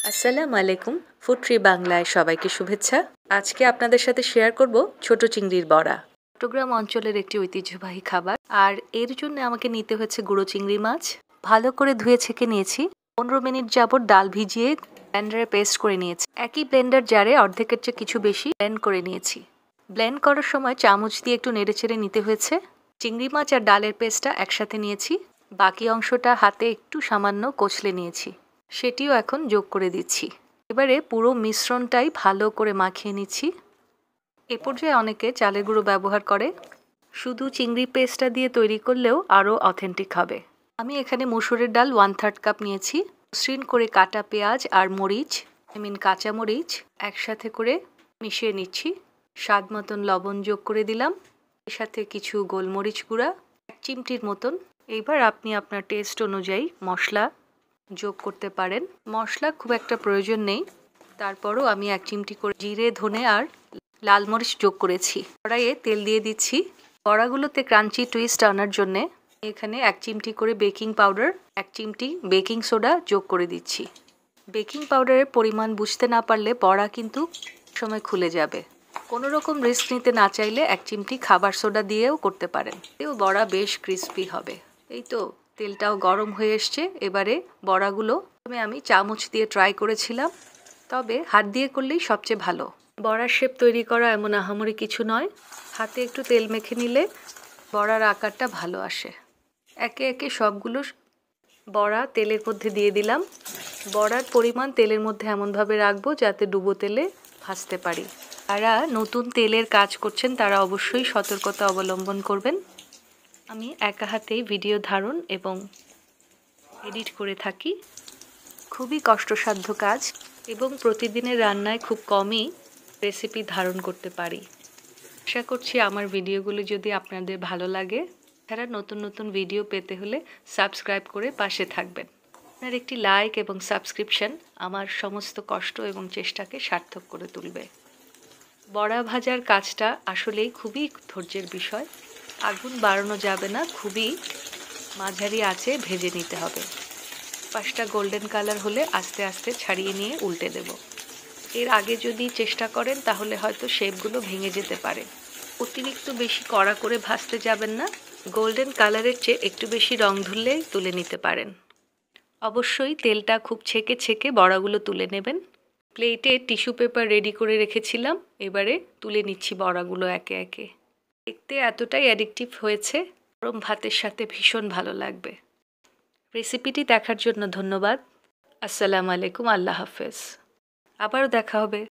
আসসালামু আলাইকুম। Food tree বাংলায় সবাইকে শুভেচ্ছা। আজকে আপনাদের সাথে শেয়ার করব ছোট চিংড়ির বড়া। চট্টগ্রাম অঞ্চলের একটি ঐতিহ্যবাহী খাবার, আর এর জন্য আমাকে নিতে হচ্ছে গুঁড়ো চিংড়ি মাছ। ভালো করে ধুয়ে ছেঁকে নিয়েছি। 15 মিনিট যাবত ডাল ভিজিয়ে ব্লেন্ডারে পেস্ট করে নিয়েছি। একই ব্লেন্ডার জারে অর্ধেকের চেয়ে কিছু বেশি ব্লেন্ড করে নিয়েছি। ব্লেন্ড করার সময় চামচ দিয়ে একটু নেড়েচেড়ে নিতে হয়েছে। চিংড়ি মাছ আর ডালের পেস্টটা একসাথে নিয়েছি। বাকি অংশটা হাতে একটু সামান্য কচলে নিয়েছি, সেটিও এখন যোগ করে দিচ্ছি। এবারে পুরো মিশ্রণটাই ভালো করে মাখিয়ে নিচ্ছি। এ পর্যায়ে অনেকে চালের গুঁড়ো ব্যবহার করে, শুধু চিংড়ি পেস্টটা দিয়ে তৈরি করলেও আরও অথেন্টিক হবে। আমি এখানে মসুরের ডাল 1/3 কাপ নিয়েছি। মসৃণ করে কাটা পেঁয়াজ আর মরিচ, কাঁচা মরিচ একসাথে করে মিশিয়ে নিচ্ছি। স্বাদ মতন লবণ যোগ করে দিলাম, এর সাথে কিছু গোলমরিচ গুঁড়া 1 চিমটির মতন। এইবার আপনি আপনার টেস্ট অনুযায়ী মশলা যোগ করতে পারেন। মশলা খুব একটা প্রয়োজন নেই, তারপরও আমি 1 চিমটি করে জিরে, ধনে আর লাল মরিচ যোগ করেছি। কড়াইয়ে তেল দিয়ে দিচ্ছি। বড়াগুলোতে ক্রাঞ্চি টুইস্ট আনার জন্যে এখানে 1 চিমটি করে বেকিং পাউডার, 1 চিমটি বেকিং সোডা যোগ করে দিচ্ছি। বেকিং পাউডারের পরিমাণ বুঝতে না পারলে বড়া কিন্তু সময় খুলে যাবে। কোনো রকম রিস্ক নিতে না চাইলে 1 চিমটি খাবার সোডা দিয়েও করতে পারেন, এতেও বড়া বেশ ক্রিস্পি হবে। এই তো তেলটাও গরম হয়ে এসছে। এবারে বড়াগুলো আমি চামচ দিয়ে ট্রাই করেছিলাম, তবে হাত দিয়ে করলেই সবচেয়ে ভালো। বড়ার শেপ তৈরি করা এমন আহামরি কিছু নয়, হাতে একটু তেল মেখে নিলে বড়ার আকারটা ভালো আসে। একে একে সবগুলো বড়া তেলের মধ্যে দিয়ে দিলাম। বড়ার পরিমাণ তেলের মধ্যে এমনভাবে রাখবো যাতে ডুবো তেলে ভাজতে পারি। যারা নতুন তেলের কাজ করছেন তারা অবশ্যই সতর্কতা অবলম্বন করবেন। আমি একা হাতেই ভিডিও ধারণ এবং এডিট করে থাকি। খুবই কষ্টসাধ্য কাজ এবং প্রতিদিনের রান্নায় খুব কমই রেসিপি ধারণ করতে পারি। আশা করছি আমার ভিডিওগুলো যদি আপনাদের ভালো লাগে, তারা নতুন নতুন ভিডিও পেতে হলে সাবস্ক্রাইব করে পাশে থাকবেন। আপনার একটি লাইক এবং সাবস্ক্রিপশন আমার সমস্ত কষ্ট এবং চেষ্টাকে সার্থক করে তুলবে। বড়া ভাজার কাজটা আসলেই খুবই ধৈর্যের বিষয়। আগুন বাড়ানো যাবে না, খুবই মাঝারি আঁচে ভেজে নিতে হবে। পাশটা গোল্ডেন কালার হলে আস্তে আস্তে ছাড়িয়ে নিয়ে উল্টে দেব। এর আগে যদি চেষ্টা করেন তাহলে হয়তো শেপগুলো ভেঙে যেতে পারে। অতিরিক্ত বেশি কড়া করে ভাজতে যাবেন না, গোল্ডেন কালারের চেয়ে একটু বেশি রং ধরলেই তুলে নিতে পারেন। অবশ্যই তেলটা খুব ছেঁকে ছেঁকে বড়াগুলো তুলে নেবেন। প্লেটে টিস্যু পেপার রেডি করে রেখেছিলাম, এবারে তুলে নিচ্ছি বড়াগুলো একে একে। দেখতে এতটাই অ্যাডিকটিভ হয়েছে, গরম ভাতের সাথে ভীষণ ভালো লাগবে। রেসিপিটি দেখার জন্য ধন্যবাদ। আসসালামু আলাইকুম, আল্লাহ হাফেজ। আবারও দেখা হবে।